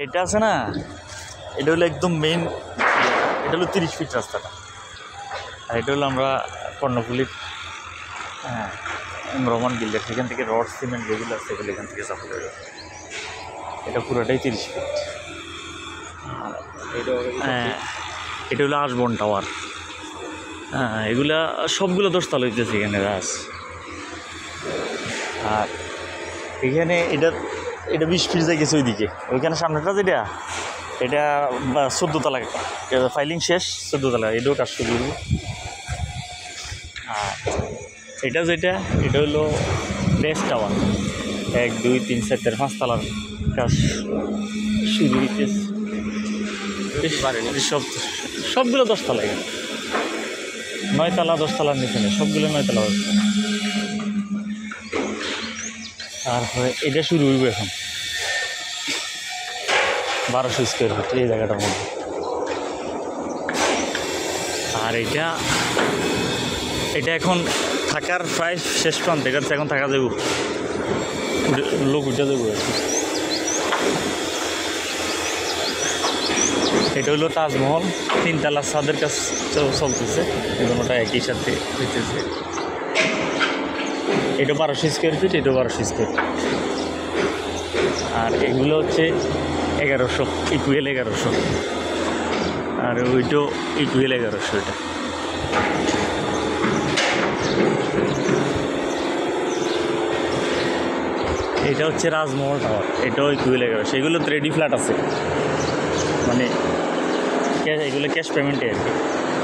এটা আছে না, এটা হলো একদম মেইন, এটা হলো 30 ফিট রাস্তাটা। আর এটা হলো আমরা কর্ণফুলির রোমান বিল্ডার, সেখান থেকে রড সিমেন্ট যেগুলো আছে সেগুলো এখান থেকে সাপ্লাই হবে। এটা পুরোটাই 30 ফিট। হ্যাঁ, এটা হলো আশবন টাওয়ার। হ্যাঁ, এগুলা সবগুলো 10 তলা হইতেছে এখানে রাস। আর এখানে এটা 20 ফিট যায় গেছে ওইদিকে, ওইখানে সামনেটা যেটা এটা 14 তলা, ফাইলিং শেষ 14 তলা, এটাও কাজ শুরু করবো। আর এটা যেটা এটা হলো বেস টাওয়ার, 1 2 3 4 5 তলার কাজ শুরু হইতেছে। সবগুলো 10 তলা, এখানে 9 তলা 10 তলার নিচে নেই, সবগুলো 9 তলা। তারপরে এটা শুরু হইব এখন 1200 স্কোয়ার ফিট এই জায়গাটার মধ্যে। আর এটা এখন থাকার প্রায় শেষ প্রান্তে, এটা এখন থাকা যাব, লোক উঠে যাবো আর কি। এটা হলো তাজমহল, 3 তলা ছাদের কাজ চলতেছে, এগুলোটা একই সাথে হইতেছে। এটা 1200 স্কোয়ার ফিট, এটা 1200 স্কোয়ার ফিট। আর এগুলো হচ্ছে 1100, ইকুয়াল 1100। আর ওইটাও ইকুয়াল 1100। এটা হচ্ছে রাজমহল টাওয়ার, এটাও ইকুয়াল 1100। এগুলো তো রেডি ফ্ল্যাট আছে, মানে এগুলো ক্যাশ পেমেন্টে আর কি।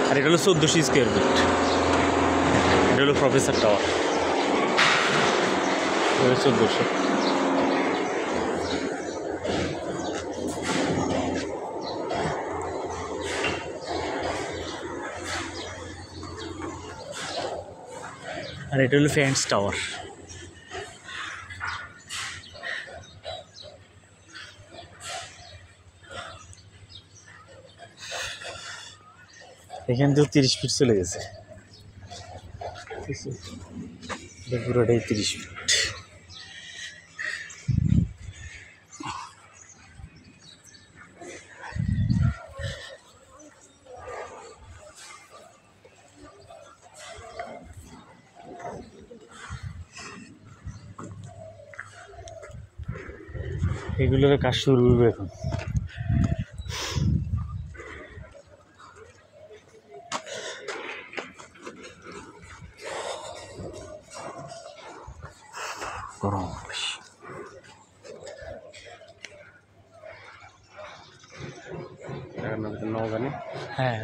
আর এটা হলো 1400 স্কোয়ার ফিট, এটা হলো প্রফেসর টাওয়ার, 1400। আর এটা হলো ফ্যান্স টাওয়ার। এখান থেকে 30 ফিট চলে গেছে, পুরোটাই 30 ফিট। এগুলোর কাজ শুরু হবে এখন। গরম বেশি। নওগাঁ, হ্যাঁ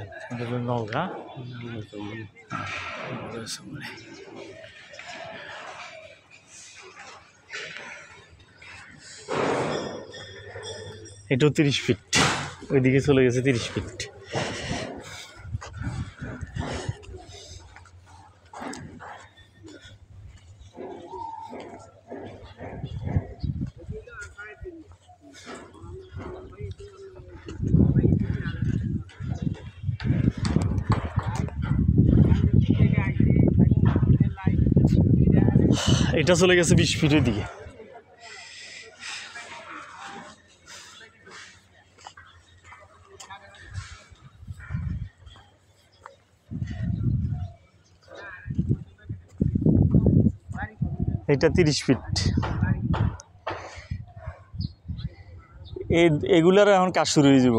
নওগাঁ। এটাও 30 ফিট, ওইদিকে চলে গেছে 30 ফিট। এটা চলে গেছে 20 ফিটের দিকে। এটা 30 ফিট। এগুলার এখন কাজ শুরু হয়ে যাব।